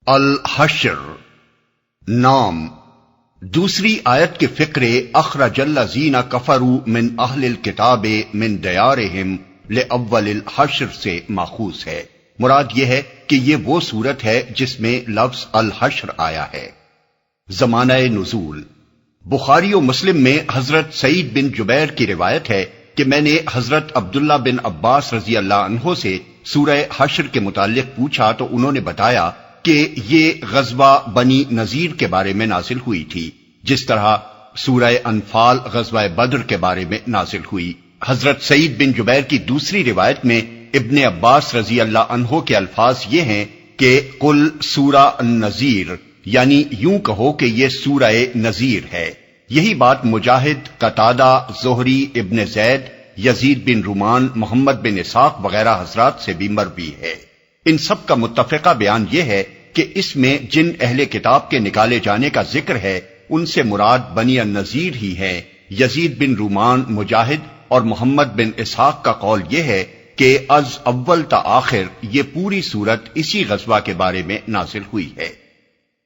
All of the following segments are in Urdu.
الحشر نام دوسری آیت کے فقرے اخرج الذین کفروا من اہل الکتاب من دیارہم لأول الحشر سے ماخوذ ہے۔ مراد یہ ہے کہ یہ وہ صورت ہے جس میں لفظ الحشر آیا ہے۔ زمانہ نزول بخاری و مسلم میں حضرت سعید بن جبیر کی روایت ہے کہ میں نے حضرت عبداللہ بن عباس رضی اللہ عنہ سے سورہ حشر کے متعلق پوچھا تو انہوں نے بتایا کہ یہ غزوہ بنی نذیر کے بارے میں نازل ہوئی تھی، جس طرح سورہ انفال غزوہ بدر کے بارے میں نازل ہوئی۔ حضرت سعید بن جبیر کی دوسری روایت میں ابن عباس رضی اللہ عنہ کے الفاظ یہ ہیں کہ قل سورہ النذیر، یعنی یوں کہو کہ یہ سورہ نذیر ہے۔ یہی بات مجاہد، قتادہ، زہری، ابن زید، یزید بن رومان، محمد بن اسحاق وغیرہ حضرات سے بھی مروی ہے۔ ان سب کا متفقہ بیان یہ ہے کہ اس میں جن اہل کتاب کے نکالے جانے کا ذکر ہے ان سے مراد بنی النذیر ہی ہے۔ یزید بن رومان، مجاہد اور محمد بن اسحاق کا قول یہ ہے کہ از اول تا آخر یہ پوری صورت اسی غزوہ کے بارے میں نازل ہوئی ہے۔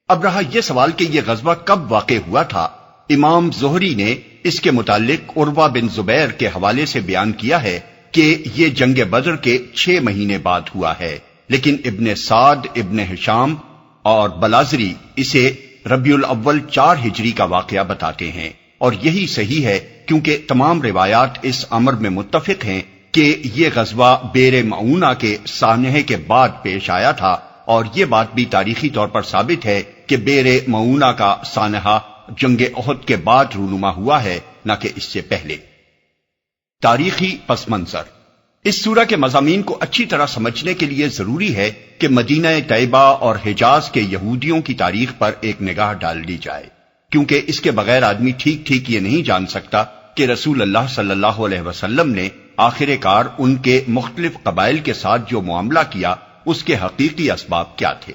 اب رہا یہ سوال کہ یہ غزوہ کب واقع ہوا تھا۔ امام زہری نے اس کے متعلق عروہ بن زبیر کے حوالے سے بیان کیا ہے کہ یہ جنگ بدر کے 6 مہینے بعد ہوا ہے، لیکن ابن سعد، ابن ہشام اور بلازری اسے ربیع الاول 4 ہجری کا واقعہ بتاتے ہیں، اور یہی صحیح ہے کیونکہ تمام روایات اس امر میں متفق ہیں کہ یہ غزوہ بئر معونہ کے سانحے کے بعد پیش آیا تھا، اور یہ بات بھی تاریخی طور پر ثابت ہے کہ بئر معونہ کا سانحہ جنگ احد کے بعد رونما ہوا ہے، نہ کہ اس سے پہلے۔ تاریخی پس منظر اس سورہ کے مضامین کو اچھی طرح سمجھنے کے لیے ضروری ہے کہ مدینہ طیبہ اور حجاز کے یہودیوں کی تاریخ پر ایک نگاہ ڈال لی جائے، کیونکہ اس کے بغیر آدمی ٹھیک ٹھیک یہ نہیں جان سکتا کہ رسول اللہ صلی اللہ علیہ وسلم نے آخر کار ان کے مختلف قبائل کے ساتھ جو معاملہ کیا اس کے حقیقی اسباب کیا تھے۔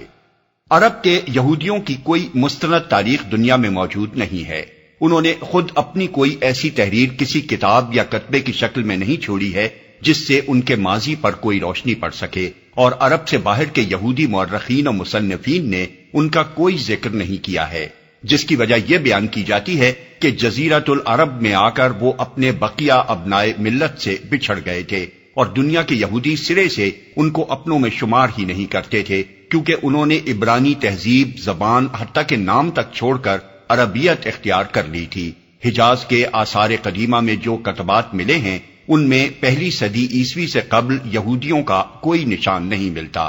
عرب کے یہودیوں کی کوئی مستند تاریخ دنیا میں موجود نہیں ہے۔ انہوں نے خود اپنی کوئی ایسی تحریر کسی کتاب یا کتبے کی شکل میں نہیں چھوڑی ہے جس سے ان کے ماضی پر کوئی روشنی پڑ سکے، اور عرب سے باہر کے یہودی مورخین و مصنفین نے ان کا کوئی ذکر نہیں کیا ہے، جس کی وجہ یہ بیان کی جاتی ہے کہ جزیرۃ العرب میں آ کر وہ اپنے بقیہ ابنائے ملت سے بچھڑ گئے تھے، اور دنیا کے یہودی سرے سے ان کو اپنوں میں شمار ہی نہیں کرتے تھے، کیونکہ انہوں نے عبرانی تہذیب، زبان، حتیٰ کہ نام تک چھوڑ کر عربیت اختیار کر لی تھی۔ حجاز کے آثار قدیمہ میں جو کتبات ملے ہیں ان میں پہلی صدی عیسوی سے قبل یہودیوں کا کوئی نشان نہیں ملتا،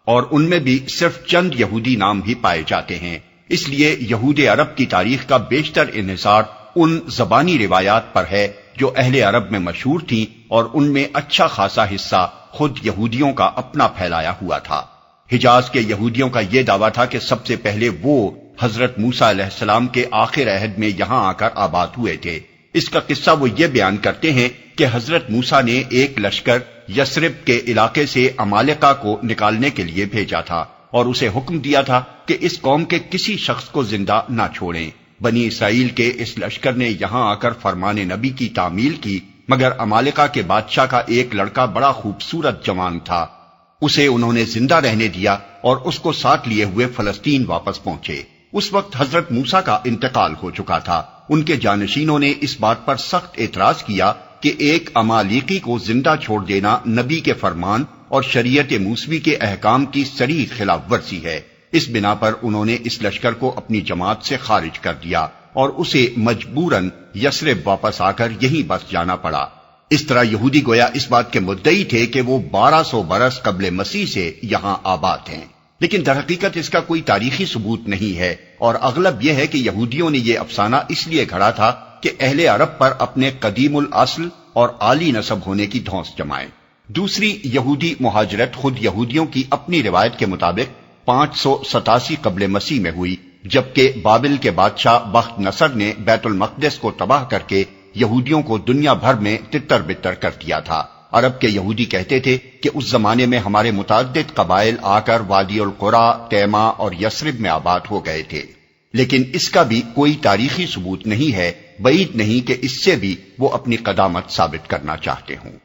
اور ان میں بھی صرف چند یہودی نام ہی پائے جاتے ہیں۔ اس لیے یہود عرب کی تاریخ کا بیشتر انحصار ان زبانی روایات پر ہے جو اہل عرب میں مشہور تھیں، اور ان میں اچھا خاصا حصہ خود یہودیوں کا اپنا پھیلایا ہوا تھا۔ حجاز کے یہودیوں کا یہ دعویٰ تھا کہ سب سے پہلے وہ حضرت موسیٰ علیہ السلام کے آخر عہد میں یہاں آ کر آباد ہوئے تھے۔ اس کا قصہ وہ یہ بیان کرتے ہیں کہ حضرت موسیٰ نے ایک لشکر یثرب کے علاقے سے عمالقہ کو نکالنے کے لیے بھیجا تھا، اور اسے حکم دیا تھا کہ اس قوم کے کسی شخص کو زندہ نہ چھوڑیں۔ بنی اسرائیل کے اس لشکر نے یہاں آ کر فرمان نبی کی تعمیل کی، مگر عمالقہ کے بادشاہ کا ایک لڑکا بڑا خوبصورت جوان تھا، اسے انہوں نے زندہ رہنے دیا اور اس کو ساتھ لیے ہوئے فلسطین واپس پہنچے۔ اس وقت حضرت موسیٰ کا انتقال ہو چکا تھا۔ ان کے جانشینوں نے اس بات پر سخت اعتراض کیا کہ ایک عمالیقی کو زندہ چھوڑ دینا نبی کے فرمان اور شریعت موسوی کے احکام کی صریح خلاف ورزی ہے۔ اس بنا پر انہوں نے اس لشکر کو اپنی جماعت سے خارج کر دیا اور اسے مجبوراً یثرب واپس آ کر یہیں بس جانا پڑا۔ اس طرح یہودی گویا اس بات کے مدعی تھے کہ وہ 1200 برس قبل مسیح سے یہاں آباد ہیں، لیکن در حقیقت اس کا کوئی تاریخی ثبوت نہیں ہے، اور اغلب یہ ہے کہ یہودیوں نے یہ افسانہ اس لیے گھڑا تھا کہ اہل عرب پر اپنے قدیم الاصل اور عالی نسب ہونے کی دھونس جمائیں۔ دوسری یہودی مہاجرت خود یہودیوں کی اپنی روایت کے مطابق 587 قبل مسیح میں ہوئی، جبکہ بابل کے بادشاہ بخت نصر نے بیت المقدس کو تباہ کر کے یہودیوں کو دنیا بھر میں تتر بتر کر دیا تھا۔ عرب کے یہودی کہتے تھے کہ اس زمانے میں ہمارے متعدد قبائل آ کر وادی القرا، تیما اور یثرب میں آباد ہو گئے تھے، لیکن اس کا بھی کوئی تاریخی ثبوت نہیں ہے، بعید نہیں کہ اس سے بھی وہ اپنی قدامت ثابت کرنا چاہتے ہوں۔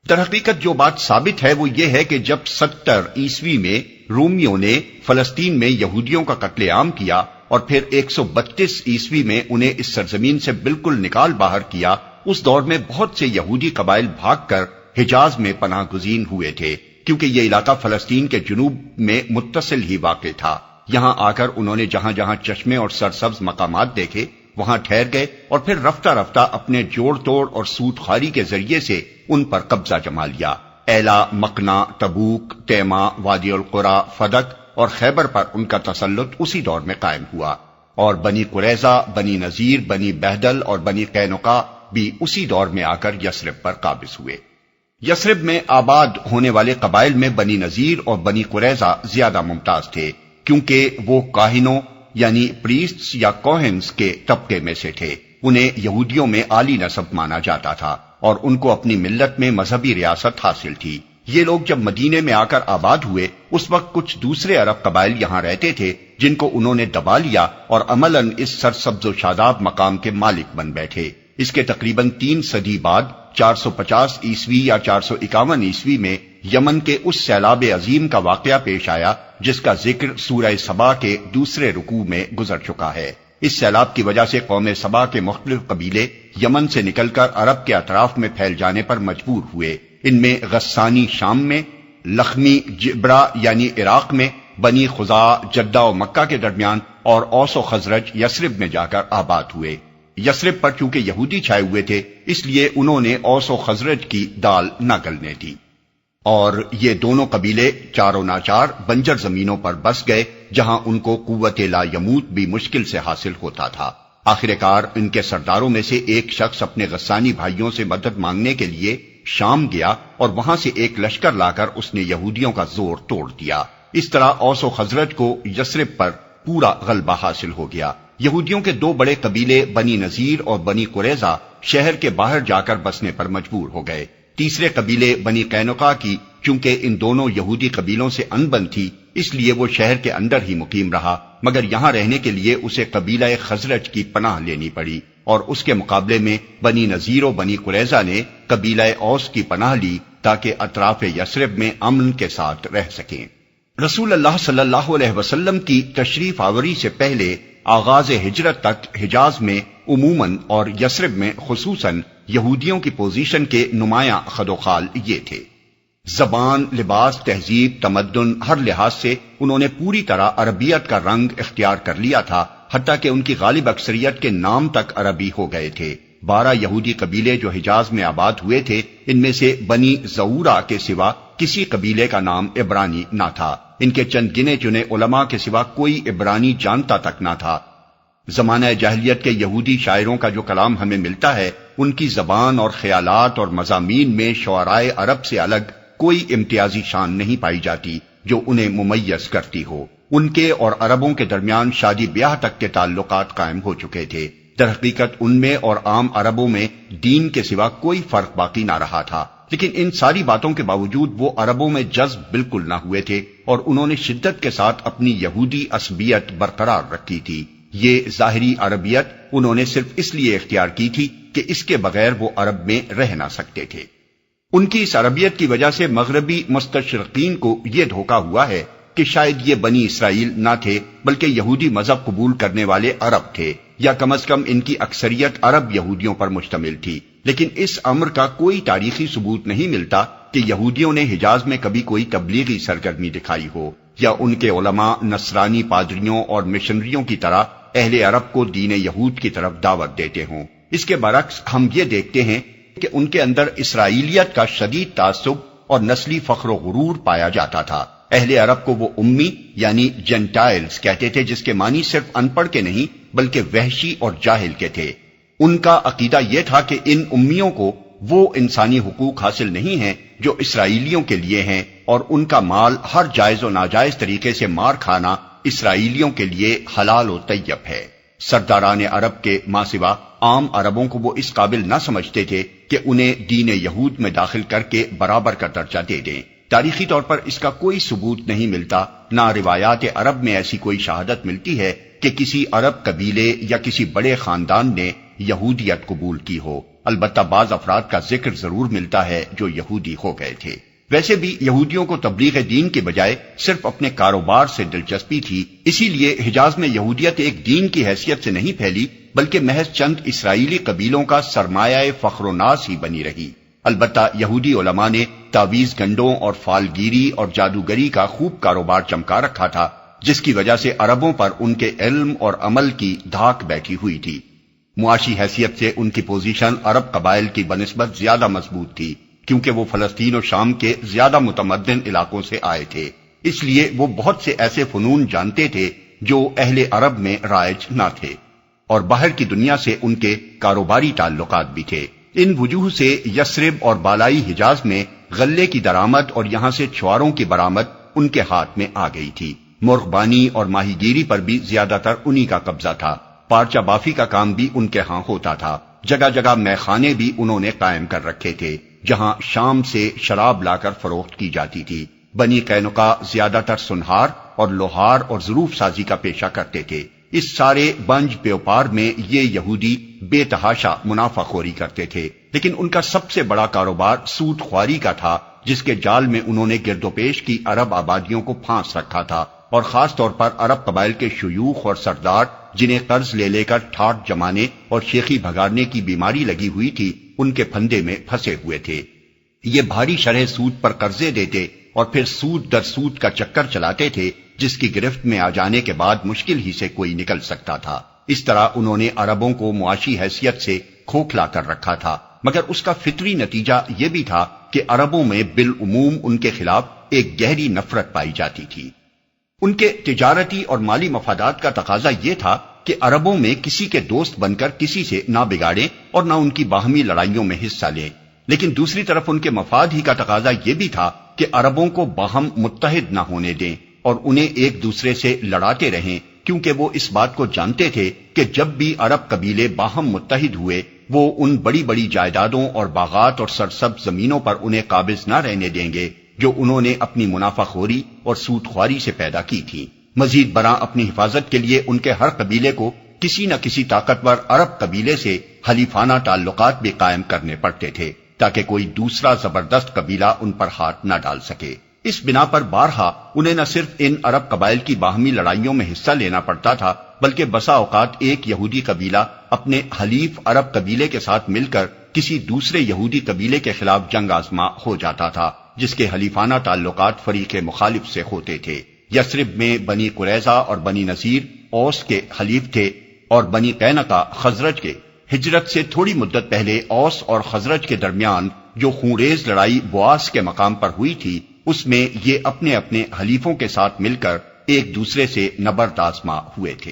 در حقیقت جو بات ثابت ہے وہ یہ ہے کہ جب 70 عیسوی میں رومیوں نے فلسطین میں یہودیوں کا قتل عام کیا اور پھر 132 عیسوی میں انہیں اس سرزمین سے بالکل نکال باہر کیا، اس دور میں بہت سے یہودی قبائل بھاگ کر حجاز میں پناہ گزین ہوئے تھے، کیونکہ یہ علاقہ فلسطین کے جنوب میں متصل ہی واقع تھا۔ یہاں آ کر انہوں نے جہاں جہاں چشمے اور سرسبز مقامات دیکھے وہاں ٹھہر گئے اور پھر رفتہ رفتہ اپنے جوڑ توڑ اور سود خواری کے ذریعے سے ان پر قبضہ جما لیا۔ ایلا، مقنا، تبوک، تیما، وادی القرا، فدق اور خیبر پر ان کا تسلط اسی دور میں قائم ہوا، اور بنی قریظہ، بنی نذیر، بنی بہدل اور بنی قینقاع بھی اسی دور میں آ کر یثرب پر قابض ہوئے۔ یثرب میں آباد ہونے والے قبائل میں بنی نذیر اور بنی قریظہ زیادہ ممتاز تھے، کیونکہ وہ کاہنوں یعنی پریسٹس یا کوہنز کے طبقے میں سے تھے۔ انہیں یہودیوں میں عالی نسب مانا جاتا تھا اور ان کو اپنی ملت میں مذہبی ریاست حاصل تھی۔ یہ لوگ جب مدینے میں آ کر آباد ہوئے اس وقت کچھ دوسرے عرب قبائل یہاں رہتے تھے جن کو انہوں نے دبا لیا اور عملاً اس سرسبز و شاداب مقام کے مالک بن بیٹھے۔ اس کے تقریباً 3 صدی بعد 450 عیسوی یا 451 عیسوی میں یمن کے اس سیلاب عظیم کا واقعہ پیش آیا جس کا ذکر سورہ سبا کے دوسرے رکوع میں گزر چکا ہے۔ اس سیلاب کی وجہ سے قوم سبا کے مختلف قبیلے یمن سے نکل کر عرب کے اطراف میں پھیل جانے پر مجبور ہوئے۔ ان میں غسانی شام میں، لخمی جبرا یعنی عراق میں، بنی خزاع جدہ و مکہ کے درمیان، اور اوس و خزرج یثرب میں جا کر آباد ہوئے۔ یثرب پر چونکہ یہودی چھائے ہوئے تھے اس لیے انہوں نے اوس و خزرج کی دال نہ گلنے دی، اور یہ دونوں قبیلے چاروں ناچار بنجر زمینوں پر بس گئے جہاں ان کو قوت لا یموت بھی مشکل سے حاصل ہوتا تھا۔ آخر کار ان کے سرداروں میں سے ایک شخص اپنے غسانی بھائیوں سے مدد مانگنے کے لیے شام گیا اور وہاں سے ایک لشکر لا کر اس نے یہودیوں کا زور توڑ دیا۔ اس طرح اوس و خزرج کو یثرب پر پورا غلبہ حاصل ہو گیا۔ یہودیوں کے 2 بڑے قبیلے بنی نذیر اور بنی قریظہ شہر کے باہر جا کر بسنے پر مجبور ہو گئے۔ تیسرے قبیلے بنی قینقاع کی چونکہ ان دونوں یہودی قبیلوں سے انبن تھی اس لیے وہ شہر کے اندر ہی مقیم رہا، مگر یہاں رہنے کے لیے اسے قبیلہ خزرج کی پناہ لینی پڑی، اور اس کے مقابلے میں بنی نذیر و بنی قریظہ نے قبیلہ اوس کی پناہ لی تاکہ اطراف یثرب میں امن کے ساتھ رہ سکیں۔ رسول اللہ صلی اللہ علیہ وسلم کی تشریف آوری سے پہلے آغاز ہجرت تک حجاز میں عموماً اور یثرب میں خصوصاً یہودیوں کی پوزیشن کے نمایاں خدوخال یہ تھے۔ زبان، لباس، تہذیب، تمدن، ہر لحاظ سے انہوں نے پوری طرح عربیت کا رنگ اختیار کر لیا تھا، حتیٰ کہ ان کی غالب اکثریت کے نام تک عربی ہو گئے تھے۔ 12 یہودی قبیلے جو حجاز میں آباد ہوئے تھے ان میں سے بنی زعورہ کے سوا کسی قبیلے کا نام عبرانی نہ تھا۔ ان کے چند گنے چنے علماء کے سوا کوئی عبرانی جانتا تک نہ تھا۔ زمانہ جاہلیت کے یہودی شاعروں کا جو کلام ہمیں ملتا ہے ان کی زبان اور خیالات اور مضامین میں شعرائے عرب سے الگ کوئی امتیازی شان نہیں پائی جاتی جو انہیں ممیز کرتی ہو۔ ان کے اور عربوں کے درمیان شادی بیاہ تک کے تعلقات قائم ہو چکے تھے۔ در حقیقت ان میں اور عام عربوں میں دین کے سوا کوئی فرق باقی نہ رہا تھا، لیکن ان ساری باتوں کے باوجود وہ عربوں میں جذب بالکل نہ ہوئے تھے اور انہوں نے شدت کے ساتھ اپنی یہودی عصبیت برقرار رکھی تھی۔ یہ ظاہری عربیت انہوں نے صرف اس لیے اختیار کی تھی کہ اس کے بغیر وہ عرب میں رہ نہ سکتے تھے۔ ان کی اس عربیت کی وجہ سے مغربی مستشرقین کو یہ دھوکہ ہوا ہے کہ شاید یہ بنی اسرائیل نہ تھے بلکہ یہودی مذہب قبول کرنے والے عرب تھے، یا کم از کم ان کی اکثریت عرب یہودیوں پر مشتمل تھی۔ لیکن اس امر کا کوئی تاریخی ثبوت نہیں ملتا کہ یہودیوں نے حجاز میں کبھی کوئی تبلیغی سرگرمی دکھائی ہو، یا ان کے علماء نصرانی پادریوں اور مشنریوں کی طرح اہل عرب کو دین یہود کی طرف دعوت دیتے ہوں۔ اس کے برعکس ہم یہ دیکھتے ہیں کہ ان کے اندر اسرائیلیت کا شدید تعصب اور نسلی فخر و غرور پایا جاتا تھا۔ اہل عرب کو وہ امی یعنی جنٹائلز کہتے تھے، جس کے معنی صرف ان پڑھ کے نہیں بلکہ وحشی اور جاہل کے تھے۔ ان کا عقیدہ یہ تھا کہ ان امیوں کو وہ انسانی حقوق حاصل نہیں ہیں جو اسرائیلیوں کے لیے ہیں، اور ان کا مال ہر جائز و ناجائز طریقے سے مار کھانا اسرائیلیوں کے لیے حلال و طیب ہے۔ سرداران عرب کے ماں سوا عام عربوں کو وہ اس قابل نہ سمجھتے تھے کہ انہیں دین یہود میں داخل کر کے برابر کا درجہ دے دیں۔ تاریخی طور پر اس کا کوئی ثبوت نہیں ملتا، نہ روایات عرب میں ایسی کوئی شہادت ملتی ہے کہ کسی عرب قبیلے یا کسی بڑے خاندان نے یہودیت قبول کی ہو۔ البتہ بعض افراد کا ذکر ضرور ملتا ہے جو یہودی ہو گئے تھے۔ ویسے بھی یہودیوں کو تبلیغ دین کے بجائے صرف اپنے کاروبار سے دلچسپی تھی، اسی لیے حجاز میں یہودیت ایک دین کی حیثیت سے نہیں پھیلی بلکہ محض چند اسرائیلی قبیلوں کا سرمایہ فخر و ناز ہی بنی رہی۔ البتہ یہودی علماء نے تعویذ گنڈوں اور فالگیری اور جادوگری کا خوب کاروبار چمکا رکھا تھا، جس کی وجہ سے عربوں پر ان کے علم اور عمل کی دھاک بیٹھی ہوئی تھی۔ معاشی حیثیت سے ان کی پوزیشن عرب قبائل کی بنسبت زیادہ مضبوط تھی، کیونکہ وہ فلسطین و شام کے زیادہ متمدن علاقوں سے آئے تھے، اس لیے وہ بہت سے ایسے فنون جانتے تھے جو اہل عرب میں رائج نہ تھے، اور باہر کی دنیا سے ان کے کاروباری تعلقات بھی تھے۔ ان وجوہ سے یثرب اور بالائی حجاز میں غلے کی درآمد اور یہاں سے چھواروں کی برآمد ان کے ہاتھ میں آ گئی تھی۔ مرغبانی اور ماہی گیری پر بھی زیادہ تر انہی کا قبضہ تھا۔ پارچہ بافی کا کام بھی ان کے ہاں ہوتا تھا۔ جگہ جگہ میخانے بھی انہوں نے قائم کر رکھے تھے، جہاں شام سے شراب لا کر فروخت کی جاتی تھی۔ بنی قینقاع زیادہ تر سنہار اور لوہار اور ظروف سازی کا پیشہ کرتے تھے۔ اس سارے بنج بیوپار میں یہ یہودی بے تحاشا منافع خوری کرتے تھے، لیکن ان کا سب سے بڑا کاروبار سود خواری کا تھا، جس کے جال میں انہوں نے گرد و پیش کی عرب آبادیوں کو پھانس رکھا تھا، اور خاص طور پر عرب قبائل کے شیوخ اور سردار جنہیں قرض لے لے کر ٹھاٹ جمانے اور شیخی بھگاڑنے کی بیماری لگی ہوئی تھی، ان کے پھندے میں پھنسے ہوئے تھے۔ یہ بھاری شرح سود پر قرضے دیتے اور پھر سود در سود کا چکر چلاتے تھے، جس کی گرفت میں آ جانے کے بعد مشکل ہی سے کوئی نکل سکتا تھا۔ اس طرح انہوں نے عربوں کو معاشی حیثیت سے کھوکھلا کر رکھا تھا، مگر اس کا فطری نتیجہ یہ بھی تھا کہ عربوں میں بالعموم ان کے خلاف ایک گہری نفرت پائی جاتی تھی۔ ان کے تجارتی اور مالی مفادات کا تقاضا یہ تھا کہ عربوں میں کسی کے دوست بن کر کسی سے نہ بگاڑیں اور نہ ان کی باہمی لڑائیوں میں حصہ لیں، لیکن دوسری طرف ان کے مفاد ہی کا تقاضا یہ بھی تھا کہ عربوں کو باہم متحد نہ ہونے دیں اور انہیں ایک دوسرے سے لڑاتے رہیں، کیونکہ وہ اس بات کو جانتے تھے کہ جب بھی عرب قبیلے باہم متحد ہوئے وہ ان بڑی بڑی جائیدادوں اور باغات اور سرسبز زمینوں پر انہیں قابض نہ رہنے دیں گے جو انہوں نے اپنی منافع خوری اور سود خواری سے پیدا کی تھی۔ مزید برآں اپنی حفاظت کے لیے ان کے ہر قبیلے کو کسی نہ کسی طاقتور عرب قبیلے سے حلیفانہ تعلقات بھی قائم کرنے پڑتے تھے، تاکہ کوئی دوسرا زبردست قبیلہ ان پر ہاتھ نہ ڈال سکے۔ اس بنا پر بارہا انہیں نہ صرف ان عرب قبائل کی باہمی لڑائیوں میں حصہ لینا پڑتا تھا، بلکہ بسا اوقات ایک یہودی قبیلہ اپنے حلیف عرب قبیلے کے ساتھ مل کر کسی دوسرے یہودی قبیلے کے خلاف جنگ آزما ہو جاتا تھا، جس کے حلیفانہ تعلقات فریق مخالف سے ہوتے تھے۔ یثرب میں بنی قریظہ اور بنی نذیر اوس کے حلیف تھے اور بنی قینقاع خزرج کے۔ ہجرت سے تھوڑی مدت پہلے اوس اور خزرج کے درمیان جو خونریز لڑائی بواس کے مقام پر ہوئی تھی، اس میں یہ اپنے اپنے حلیفوں کے ساتھ مل کر ایک دوسرے سے نبرد آزما ہوئے تھے۔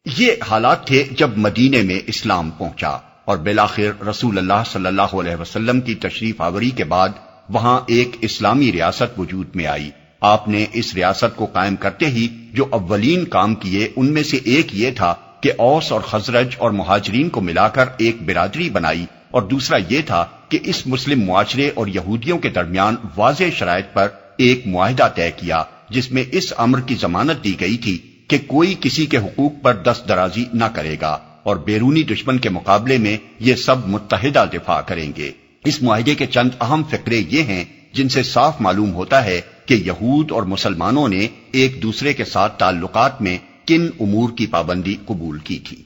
یہ حالات تھے جب مدینے میں اسلام پہنچا اور بالآخر رسول اللہ صلی اللہ علیہ وسلم کی تشریف آوری کے بعد وہاں ایک اسلامی ریاست وجود میں آئی۔ آپ نے اس ریاست کو قائم کرتے ہی جو اولین کام کیے ان میں سے ایک یہ تھا کہ اوس اور خزرج اور مہاجرین کو ملا کر ایک برادری بنائی، اور دوسرا یہ تھا کہ اس مسلم معاشرے اور یہودیوں کے درمیان واضح شرائط پر ایک معاہدہ طے کیا، جس میں اس امر کی ضمانت دی گئی تھی کہ کوئی کسی کے حقوق پر دست درازی نہ کرے گا اور بیرونی دشمن کے مقابلے میں یہ سب متحدہ دفاع کریں گے۔ اس معاہدے کے چند اہم فقرے یہ ہیں جن سے صاف معلوم ہوتا ہے کہ یہود اور مسلمانوں نے ایک دوسرے کے ساتھ تعلقات میں کن امور کی پابندی قبول کی تھی۔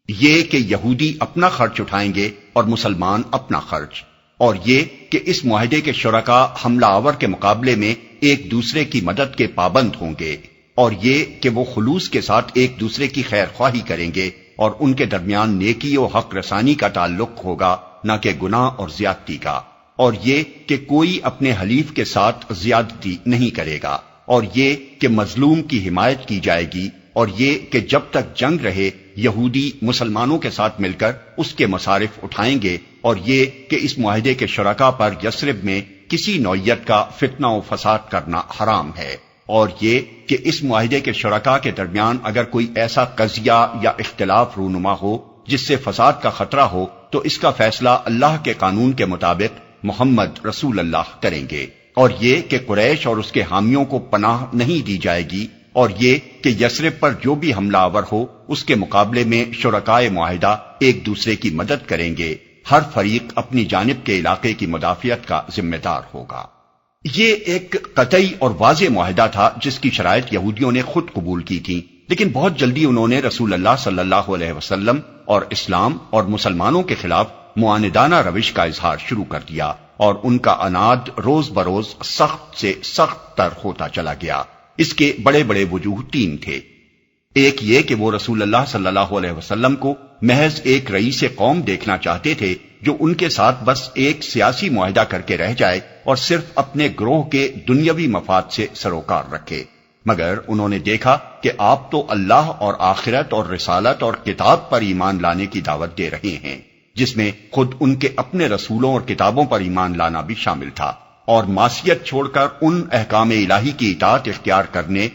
یہ کہ یہودی اپنا خرچ اٹھائیں گے اور مسلمان اپنا خرچ، اور یہ کہ اس معاہدے کے شرکاء حملہ آور کے مقابلے میں ایک دوسرے کی مدد کے پابند ہوں گے، اور یہ کہ وہ خلوص کے ساتھ ایک دوسرے کی خیر خواہی کریں گے اور ان کے درمیان نیکی و حق رسانی کا تعلق ہوگا، نہ کہ گناہ اور زیادتی کا، اور یہ کہ کوئی اپنے حلیف کے ساتھ زیادتی نہیں کرے گا، اور یہ کہ مظلوم کی حمایت کی جائے گی، اور یہ کہ جب تک جنگ رہے یہودی مسلمانوں کے ساتھ مل کر اس کے مصارف اٹھائیں گے، اور یہ کہ اس معاہدے کے شرکاء پر یثرب میں کسی نوعیت کا فتنہ و فساد کرنا حرام ہے، اور یہ کہ اس معاہدے کے شرکاء کے درمیان اگر کوئی ایسا قضیہ یا اختلاف رونما ہو جس سے فساد کا خطرہ ہو تو اس کا فیصلہ اللہ کے قانون کے مطابق محمد رسول اللہ کریں گے، اور یہ کہ قریش اور اس کے حامیوں کو پناہ نہیں دی جائے گی، اور یہ کہ یثرب پر جو بھی حملہ آور ہو اس کے مقابلے میں شرکائے معاہدہ ایک دوسرے کی مدد کریں گے، ہر فریق اپنی جانب کے علاقے کی مدافعت کا ذمہ دار ہوگا۔ یہ ایک قطعی اور واضح معاہدہ تھا جس کی شرائط یہودیوں نے خود قبول کی تھی، لیکن بہت جلدی انہوں نے رسول اللہ صلی اللہ علیہ وسلم اور اسلام اور مسلمانوں کے خلاف معاندانہ روش کا اظہار شروع کر دیا، اور ان کا عناد روز بروز سخت سے سخت تر ہوتا چلا گیا۔ اس کے بڑے بڑے وجوہ تین تھے۔ ایک یہ کہ وہ رسول اللہ صلی اللہ علیہ وسلم کو محض ایک رئیس قوم دیکھنا چاہتے تھے جو ان کے ساتھ بس ایک سیاسی معاہدہ کر کے رہ جائے اور صرف اپنے گروہ کے دنیاوی مفاد سے سروکار رکھے، مگر انہوں نے دیکھا کہ آپ تو اللہ اور آخرت اور رسالت اور کتاب پر ایمان لانے کی دعوت دے رہے ہیں، جس میں خود ان کے اپنے رسولوں اور کتابوں پر ایمان لانا بھی شامل تھا، اور معصیت چھوڑ کر ان احکام الہی کی اطاعت اختیار کرنے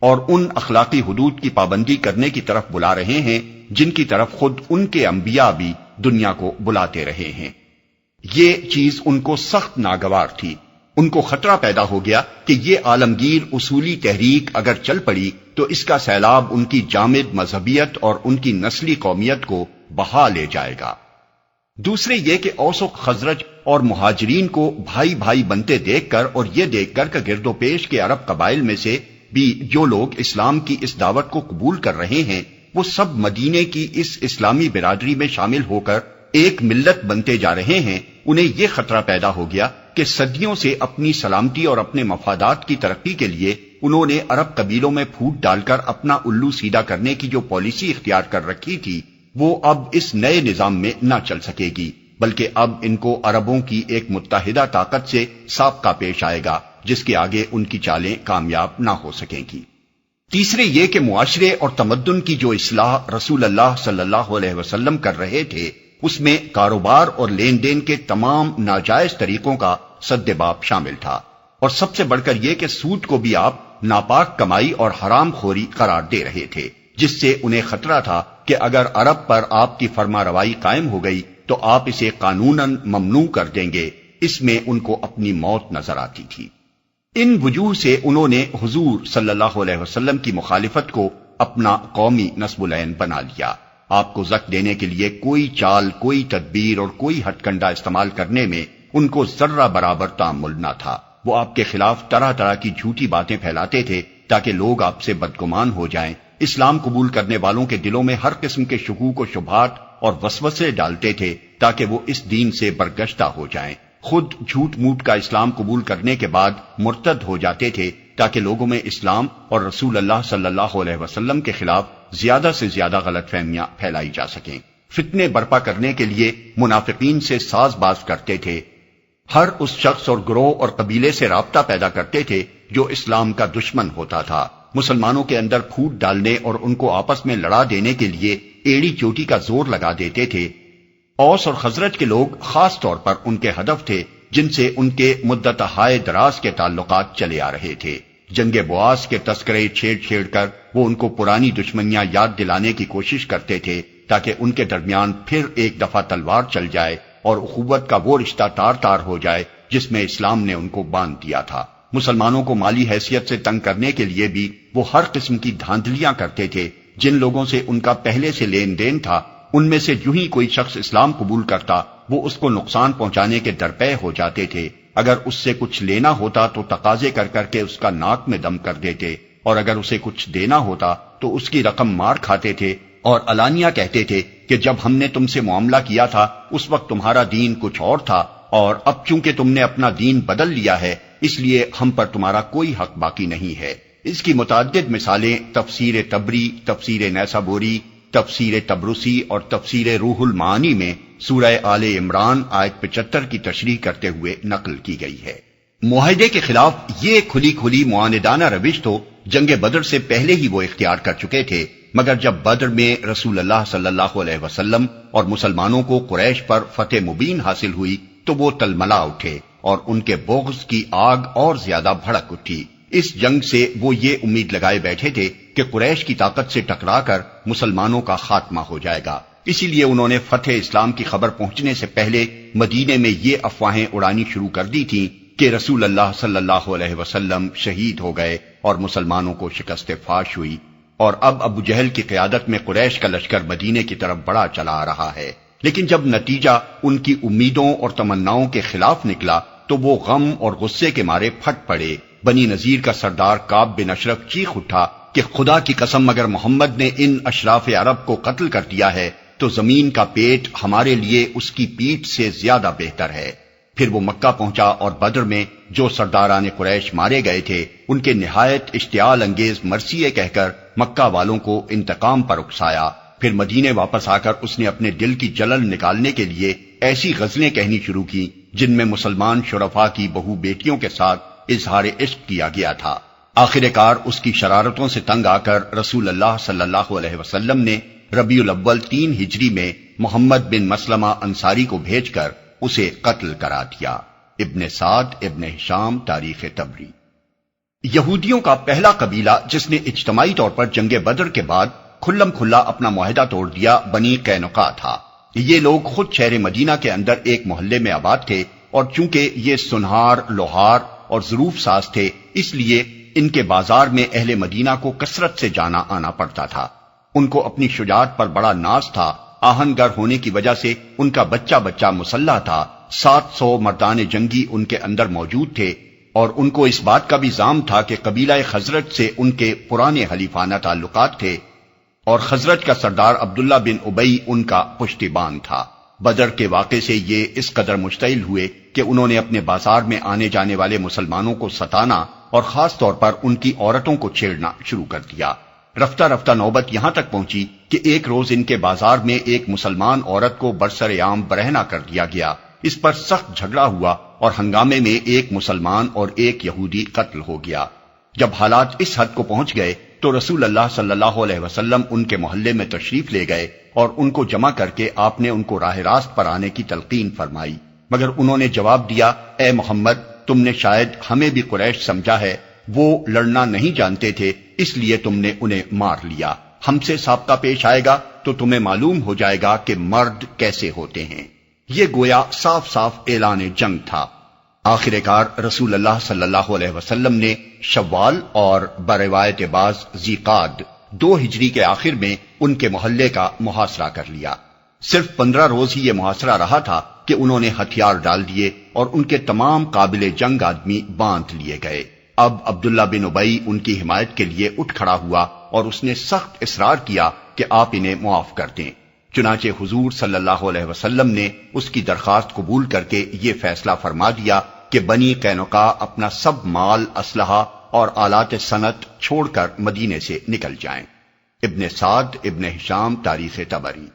اور ان اخلاقی حدود کی پابندی کرنے کی طرف بلا رہے ہیں جن کی طرف خود ان کے انبیاء بھی دنیا کو بلاتے رہے ہیں۔ یہ چیز ان کو سخت ناگوار تھی۔ ان کو خطرہ پیدا ہو گیا کہ یہ عالمگیر اصولی تحریک اگر چل پڑی تو اس کا سیلاب ان کی جامد مذہبیت اور ان کی نسلی قومیت کو بہا لے جائے گا۔ دوسرے یہ کہ اوس و خزرج اور مہاجرین کو بھائی بھائی بنتے دیکھ کر اور یہ دیکھ کر کہ گرد و پیش کے عرب قبائل میں سے بھی جو لوگ اسلام کی اس دعوت کو قبول کر رہے ہیں وہ سب مدینے کی اس اسلامی برادری میں شامل ہو کر ایک ملت بنتے جا رہے ہیں، انہیں یہ خطرہ پیدا ہو گیا کہ صدیوں سے اپنی سلامتی اور اپنے مفادات کی ترقی کے لیے انہوں نے عرب قبیلوں میں پھوٹ ڈال کر اپنا الو سیدھا کرنے کی جو پالیسی اختیار کر رکھی تھی وہ اب اس نئے نظام میں نہ چل سکے گی، بلکہ اب ان کو عربوں کی ایک متحدہ طاقت سے سابقہ پیش آئے گا جس کے آگے ان کی چالیں کامیاب نہ ہو سکیں گی۔ تیسرے یہ کہ معاشرے اور تمدن کی جو اصلاح رسول اللہ صلی اللہ علیہ وسلم کر رہے تھے اس میں کاروبار اور لین دین کے تمام ناجائز طریقوں کا سد باب شامل تھا، اور سب سے بڑھ کر یہ کہ سود کو بھی آپ ناپاک کمائی اور حرام خوری قرار دے رہے تھے، جس سے انہیں خطرہ تھا کہ اگر عرب پر آپ کی فرما روائی قائم ہو گئی تو آپ اسے قانوناً ممنوع کر دیں گے۔ اس میں ان کو اپنی موت نظر آتی تھی۔ ان وجوہ سے انہوں نے حضور صلی اللہ علیہ وسلم کی مخالفت کو اپنا قومی نصب العین بنا لیا۔ آپ کو زک دینے کے لیے کوئی چال، کوئی تدبیر اور کوئی ہتھ کنڈا استعمال کرنے میں ان کو ذرہ برابر تأمل نہ تھا۔ وہ آپ کے خلاف طرح طرح کی جھوٹی باتیں پھیلاتے تھے تاکہ لوگ آپ سے بدگمان ہو جائیں۔ اسلام قبول کرنے والوں کے دلوں میں ہر قسم کے شکوک و شبہات اور وسوسے ڈالتے تھے تاکہ وہ اس دین سے برگشتہ ہو جائیں۔ خود جھوٹ موٹ کا اسلام قبول کرنے کے بعد مرتد ہو جاتے تھے تاکہ لوگوں میں اسلام اور رسول اللہ صلی اللہ علیہ وسلم کے خلاف زیادہ سے زیادہ غلط فہمیاں پھیلائی جا سکیں۔ فتنے برپا کرنے کے لیے منافقین سے ساز باز کرتے تھے، ہر اس شخص اور گروہ اور قبیلے سے رابطہ پیدا کرتے تھے جو اسلام کا دشمن ہوتا تھا۔ مسلمانوں کے اندر پھوٹ ڈالنے اور ان کو آپس میں لڑا دینے کے لیے ایڑی چوٹی کا زور لگا دیتے تھے۔ اوس اور خزرج کے لوگ خاص طور پر ان کے ہدف تھے جن سے ان کے مدت ہائے دراز کے تعلقات چلے آ رہے تھے۔ جنگ بواس کے تذکرے چھیڑ چھیڑ کر وہ ان کو پرانی دشمنیاں یاد دلانے کی کوشش کرتے تھے تاکہ ان کے درمیان پھر ایک دفعہ تلوار چل جائے اور اخوت کا وہ رشتہ تار تار ہو جائے جس میں اسلام نے ان کو باندھ دیا تھا۔ مسلمانوں کو مالی حیثیت سے تنگ کرنے کے لیے بھی وہ ہر قسم کی دھاندلیاں کرتے تھے۔ جن لوگوں سے ان کا پہلے سے لین دین تھا ان میں سے جو ہی کوئی شخص اسلام قبول کرتا وہ اس کو نقصان پہنچانے کے درپے ہو جاتے تھے۔ اگر اس سے کچھ لینا ہوتا تو تقاضے کر کر کے اس کا ناک میں دم کر دیتے، اور اگر اسے کچھ دینا ہوتا تو اس کی رقم مار کھاتے تھے، اور علانیہ کہتے تھے کہ جب ہم نے تم سے معاملہ کیا تھا اس وقت تمہارا دین کچھ اور تھا، اور اب چونکہ تم نے اپنا دین بدل لیا ہے اس لیے ہم پر تمہارا کوئی حق باقی نہیں ہے۔ اس کی متعدد مثالیں تفسیر تبری، تفسیر نیسابوری، تفسیر تبرسی اور تفسیر روح المعانی میں سورہ آل عمران آیت 75 کی تشریح کرتے ہوئے نقل کی گئی ہے۔ معاہدے کے خلاف یہ کھلی کھلی معاندانہ روش تو جنگ بدر سے پہلے ہی وہ اختیار کر چکے تھے، مگر جب بدر میں رسول اللہ صلی اللہ علیہ وسلم اور مسلمانوں کو قریش پر فتح مبین حاصل ہوئی تو وہ تلملا اٹھے اور ان کے بغض کی آگ اور زیادہ بھڑک اٹھی۔ اس جنگ سے وہ یہ امید لگائے بیٹھے تھے کہ قریش کی طاقت سے ٹکرا کر مسلمانوں کا خاتمہ ہو جائے گا، اسی لیے انہوں نے فتح اسلام کی خبر پہنچنے سے پہلے مدینے میں یہ افواہیں اڑانی شروع کر دی تھیں کہ رسول اللہ صلی اللہ علیہ وسلم شہید ہو گئے اور مسلمانوں کو شکست فاش ہوئی، اور اب ابو جہل کی قیادت میں قریش کا لشکر مدینے کی طرف بڑا چلا آ رہا ہے۔ لیکن جب نتیجہ ان کی امیدوں اور تمناؤں کے خلاف نکلا تو وہ غم اور غصے کے مارے پھٹ پڑے۔ بنی نذیر کا سردار کعب بن اشرف چیخ اٹھا کہ خدا کی قسم اگر محمد نے ان اشراف عرب کو قتل کر دیا ہے تو زمین کا پیٹ ہمارے لیے اس کی پیٹھ سے زیادہ بہتر ہے۔ پھر وہ مکہ پہنچا اور بدر میں جو سرداران قریش مارے گئے تھے ان کے نہایت اشتعال انگیز مرثیے کہہ کر مکہ والوں کو انتقام پر اکسایا۔ پھر مدینے واپس آ کر اس نے اپنے دل کی جلن نکالنے کے لیے ایسی غزلیں کہنی شروع کی جن میں مسلمان شرفاء کی بہو بیٹیوں کے ساتھ اظہار عشق کیا گیا تھا۔ آخر کار اس کی شرارتوں سے تنگ آ کر رسول اللہ صلی اللہ علیہ وسلم نے ربیع الاول 3 ہجری میں محمد بن مسلمہ انصاری کو بھیج کر اسے قتل کرا دیا۔ ابن سعد ابن ہشام تاریخ طبری۔ یہودیوں کا پہلا قبیلہ جس نے اجتماعی طور پر جنگ بدر کے بعد کھلم کھلا اپنا معاہدہ توڑ دیا بنی قینقاع تھا۔ یہ لوگ خود شہر مدینہ کے اندر ایک محلے میں آباد تھے اور چونکہ یہ سنہار، لوہار اور ظروف ساز تھے اس لیے ان کے بازار میں اہل مدینہ کو کثرت سے جانا آنا پڑتا تھا۔ ان کو اپنی شجاعت پر بڑا ناز تھا۔ آہن گر ہونے کی وجہ سے ان کا بچہ بچہ مسلح تھا۔ 700 مردان جنگی ان کے اندر موجود تھے اور ان کو اس بات کا بھی زعم تھا کہ قبیلہ خزرج سے ان کے پرانے حلیفانہ تعلقات تھے اور خزرج کا سردار عبداللہ بن ابی ان کا پشتیبان تھا۔ بدر کے واقعے سے یہ اس قدر مشتعل ہوئے کہ انہوں نے اپنے بازار میں آنے جانے والے مسلمانوں کو ستانا اور خاص طور پر ان کی عورتوں کو چھیڑنا شروع کر دیا۔ رفتہ رفتہ نوبت یہاں تک پہنچی کہ ایک روز ان کے بازار میں ایک مسلمان عورت کو برسر عام برہنہ کر دیا گیا۔ اس پر سخت جھگڑا ہوا اور ہنگامے میں ایک مسلمان اور ایک یہودی قتل ہو گیا۔ جب حالات اس حد کو پہنچ گئے تو رسول اللہ صلی اللہ علیہ وسلم ان کے محلے میں تشریف لے گئے اور ان کو جمع کر کے آپ نے ان کو راہ راست پر آنے کی تلقین فرمائی، مگر انہوں نے جواب دیا، اے محمد، تم نے شاید ہمیں بھی قریش سمجھا ہے، وہ لڑنا نہیں جانتے تھے اس لیے تم نے انہیں مار لیا۔ ہم سے سابقہ پیش آئے گا تو تمہیں معلوم ہو جائے گا کہ مرد کیسے ہوتے ہیں۔ یہ گویا صاف صاف اعلان جنگ تھا۔ آخر کار رسول اللہ صلی اللہ علیہ وسلم نے شوال اور بروایت باز ذیقعد 2 ہجری کے آخر میں ان کے محلے کا محاصرہ کر لیا۔ صرف 15 روز ہی یہ محاصرہ رہا تھا کہ انہوں نے ہتھیار ڈال دیے اور ان کے تمام قابل جنگ آدمی باندھ لیے گئے۔ اب عبداللہ بن ابی ان کی حمایت کے لیے اٹھ کھڑا ہوا اور اس نے سخت اصرار کیا کہ آپ انہیں معاف کر دیں۔ چنانچہ حضور صلی اللہ علیہ وسلم نے اس کی درخواست قبول کر کے یہ فیصلہ فرما دیا کہ بنی قینقاع اپنا سب مال، اسلحہ اور آلات صنعت چھوڑ کر مدینے سے نکل جائیں۔ ابن سعد ابن ہشام تاریخ طبری۔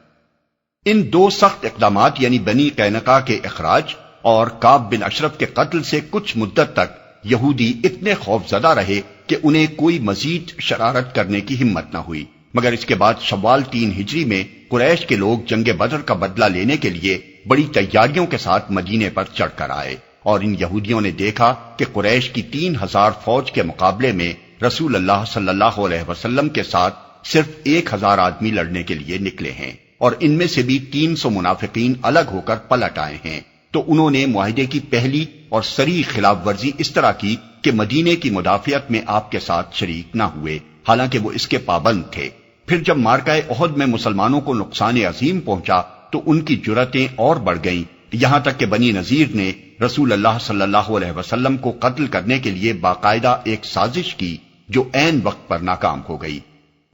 ان 2 سخت اقدامات یعنی بنی قینقاع کے اخراج اور کعب بن اشرف کے قتل سے کچھ مدت تک یہودی اتنے خوف زدہ رہے کہ انہیں کوئی مزید شرارت کرنے کی ہمت نہ ہوئی، مگر اس کے بعد شوال 3 ہجری میں قریش کے لوگ جنگ بدر کا بدلہ لینے کے لیے بڑی تیاریوں کے ساتھ مدینے پر چڑھ کر آئے اور ان یہودیوں نے دیکھا کہ قریش کی 3000 فوج کے مقابلے میں رسول اللہ صلی اللہ علیہ وسلم کے ساتھ صرف 1000 آدمی لڑنے کے لیے نکلے ہیں اور ان میں سے بھی 300 منافقین الگ ہو کر پلٹ آئے ہیں۔ تو انہوں نے معاہدے کی پہلی اور صریح خلاف ورزی اس طرح کی کہ مدینے کی مدافعت میں آپ کے ساتھ شریک نہ ہوئے، حالانکہ وہ اس کے پابند تھے۔ پھر جب معرکہ احد میں مسلمانوں کو نقصان عظیم پہنچا تو ان کی جرأتیں اور بڑھ گئیں، یہاں تک کہ بنی نذیر نے رسول اللہ صلی اللہ علیہ وسلم کو قتل کرنے کے لیے باقاعدہ ایک سازش کی جو عین وقت پر ناکام ہو گئی۔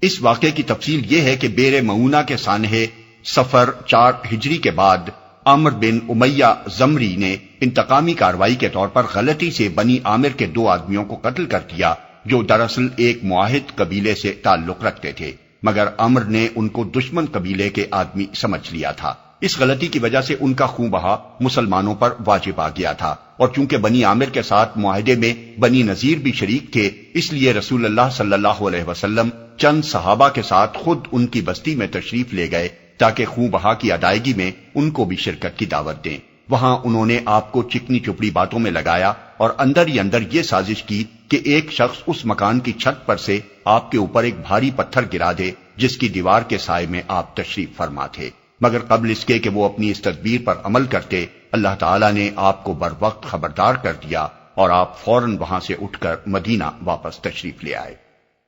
اس واقعے کی تفصیل یہ ہے کہ بیر معونہ کے سانحے صفر 4 ہجری کے بعد عمر بن امیہ زمری نے انتقامی کارروائی کے طور پر غلطی سے بنی عامر کے 2 آدمیوں کو قتل کر دیا جو دراصل ایک معاہد قبیلے سے تعلق رکھتے تھے، مگر عمر نے ان کو دشمن قبیلے کے آدمی سمجھ لیا تھا۔ اس غلطی کی وجہ سے ان کا خون بہا مسلمانوں پر واجب آ گیا تھا، اور چونکہ بنی عامر کے ساتھ معاہدے میں بنی نذیر بھی شریک تھے اس لیے رسول اللہ صلی اللہ علیہ وسلم چند صحابہ کے ساتھ خود ان کی بستی میں تشریف لے گئے تاکہ خون بہا کی ادائیگی میں ان کو بھی شرکت کی دعوت دیں۔ وہاں انہوں نے آپ کو چکنی چپڑی باتوں میں لگایا اور اندر ہی اندر یہ سازش کی کہ ایک شخص اس مکان کی چھت پر سے آپ کے اوپر ایک بھاری پتھر گرا دے جس کی دیوار کے سائے میں آپ تشریف فرما تھے، مگر قبل اس کے کہ وہ اپنی اس تدبیر پر عمل کرتے اللہ تعالیٰ نے آپ کو بر وقت خبردار کر دیا اور آپ فوراً وہاں سے اٹھ کر مدینہ واپس تشریف لے آئے۔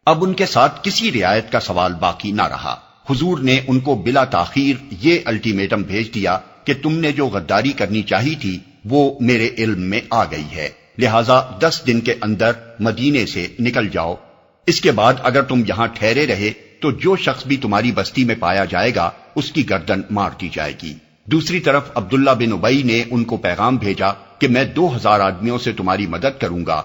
اب ان کے ساتھ کسی رعایت کا سوال باقی نہ رہا۔ حضور نے ان کو بلا تاخیر یہ الٹیمیٹم بھیج دیا کہ تم نے جو غداری کرنی چاہی تھی وہ میرے علم میں آ گئی ہے، لہذا 10 دن کے اندر مدینے سے نکل جاؤ۔ اس کے بعد اگر تم یہاں ٹھہرے رہے تو جو شخص بھی تمہاری بستی میں پایا جائے گا اس کی گردن مار دی جائے گی۔ دوسری طرف عبداللہ بن ابی نے ان کو پیغام بھیجا کہ میں 2000 آدمیوں سے تمہاری مدد کروں گا،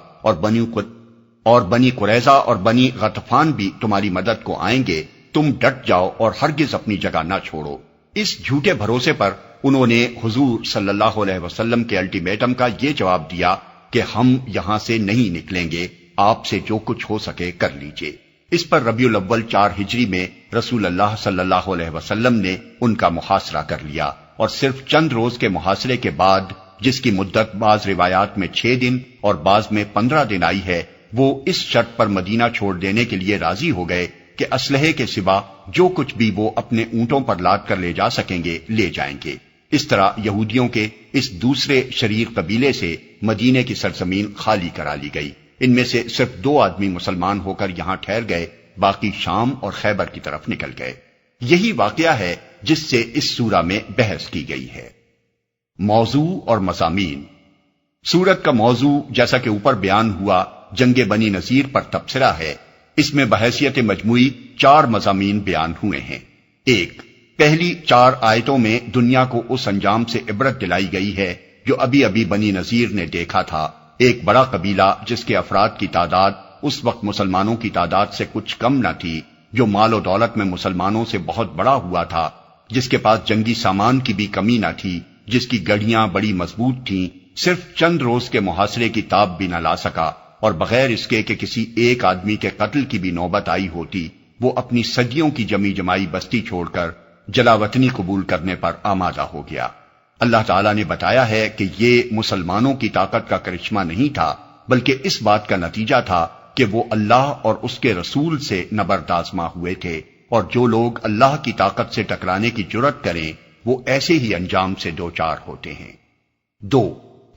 اور بنی قریظہ اور بنی غطفان بھی تمہاری مدد کو آئیں گے، تم ڈٹ جاؤ اور ہرگز اپنی جگہ نہ چھوڑو۔ اس جھوٹے بھروسے پر انہوں نے حضور صلی اللہ علیہ وسلم کے الٹیمیٹم کا یہ جواب دیا کہ ہم یہاں سے نہیں نکلیں گے، آپ سے جو کچھ ہو سکے کر لیجئے۔ اس پر ربیع الاول 4 ہجری میں رسول اللہ صلی اللہ علیہ وسلم نے ان کا محاصرہ کر لیا، اور صرف چند روز کے محاصرے کے بعد، جس کی مدت بعض روایات میں 6 دن اور بعض میں 15 دن آئی ہے، وہ اس شرط پر مدینہ چھوڑ دینے کے لیے راضی ہو گئے کہ اسلحے کے سوا جو کچھ بھی وہ اپنے اونٹوں پر لاد کر لے جا سکیں گے لے جائیں گے۔ اس طرح یہودیوں کے اس دوسرے شریر قبیلے سے مدینے کی سرزمین خالی کرا لی گئی۔ ان میں سے صرف 2 آدمی مسلمان ہو کر یہاں ٹھہر گئے، باقی شام اور خیبر کی طرف نکل گئے۔ یہی واقعہ ہے جس سے اس سورہ میں بحث کی گئی ہے۔ موضوع اور مضامین۔ سورت کا موضوع جیسا کہ اوپر بیان ہوا جنگ بنی نذیر پر تبصرہ ہے۔ اس میں بحیثیت مجموعی 4 مضامین بیان ہوئے ہیں۔ 1، پہلی 4 آیتوں میں دنیا کو اس انجام سے عبرت دلائی گئی ہے جو ابھی ابھی بنی نذیر نے دیکھا تھا، ایک بڑا قبیلہ جس کے افراد کی تعداد اس وقت مسلمانوں کی تعداد سے کچھ کم نہ تھی، جو مال و دولت میں مسلمانوں سے بہت بڑا ہوا تھا، جس کے پاس جنگی سامان کی بھی کمی نہ تھی، جس کی گڑیاں بڑی مضبوط تھیں، صرف چند روز کے محاصرے کی تاب بھی نہ لا سکا، اور بغیر اس کے کہ کسی ایک آدمی کے قتل کی بھی نوبت آئی ہوتی، وہ اپنی صدیوں کی جمی جمائی بستی چھوڑ کر جلاوطنی قبول کرنے پر آمادہ ہو گیا۔ اللہ تعالیٰ نے بتایا ہے کہ یہ مسلمانوں کی طاقت کا کرشمہ نہیں تھا، بلکہ اس بات کا نتیجہ تھا کہ وہ اللہ اور اس کے رسول سے نبردآزما ہوئے تھے، اور جو لوگ اللہ کی طاقت سے ٹکرانے کی جرت کریں وہ ایسے ہی انجام سے دوچار ہوتے ہیں۔ 2،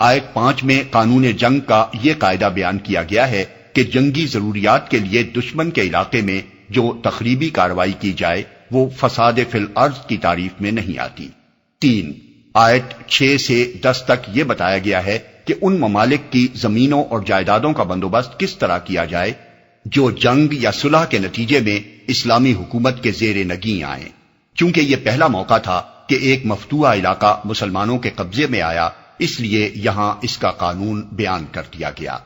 آیت 5 میں قانون جنگ کا یہ قاعدہ بیان کیا گیا ہے کہ جنگی ضروریات کے لیے دشمن کے علاقے میں جو تخریبی کارروائی کی جائے وہ فساد فی الارض کی تعریف میں نہیں آتی۔ 3، آیت 6 سے 10 تک یہ بتایا گیا ہے کہ ان ممالک کی زمینوں اور جائیدادوں کا بندوبست کس طرح کیا جائے جو جنگ یا صلح کے نتیجے میں اسلامی حکومت کے زیر نگیں آئیں، چونکہ یہ پہلا موقع تھا کہ ایک مفتوحہ علاقہ مسلمانوں کے قبضے میں آیا، اس لیے یہاں اس کا قانون بیان کر دیا گیا۔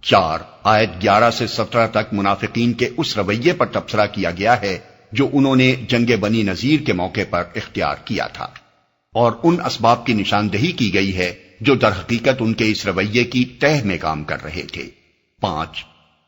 4، آیت 11 سے 17 تک منافقین کے اس رویے پر تبصرہ کیا گیا ہے جو انہوں نے جنگ بنی نذیر کے موقع پر اختیار کیا تھا، اور ان اسباب کی نشاندہی کی گئی ہے جو در حقیقت ان کے اس رویے کی تہ میں کام کر رہے تھے۔ 5،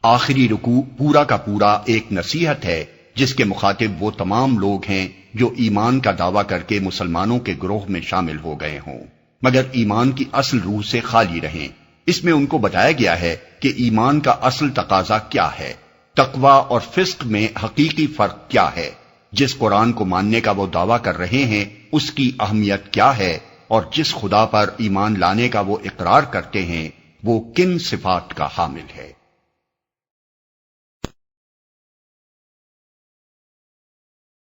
آخری رکوع پورا کا پورا ایک نصیحت ہے جس کے مخاطب وہ تمام لوگ ہیں جو ایمان کا دعویٰ کر کے مسلمانوں کے گروہ میں شامل ہو گئے ہوں مگر ایمان کی اصل روح سے خالی رہیں۔ اس میں ان کو بتایا گیا ہے کہ ایمان کا اصل تقاضا کیا ہے، تقوی اور فسق میں حقیقی فرق کیا ہے، جس قرآن کو ماننے کا وہ دعویٰ کر رہے ہیں اس کی اہمیت کیا ہے، اور جس خدا پر ایمان لانے کا وہ اقرار کرتے ہیں وہ کن صفات کا حامل ہے۔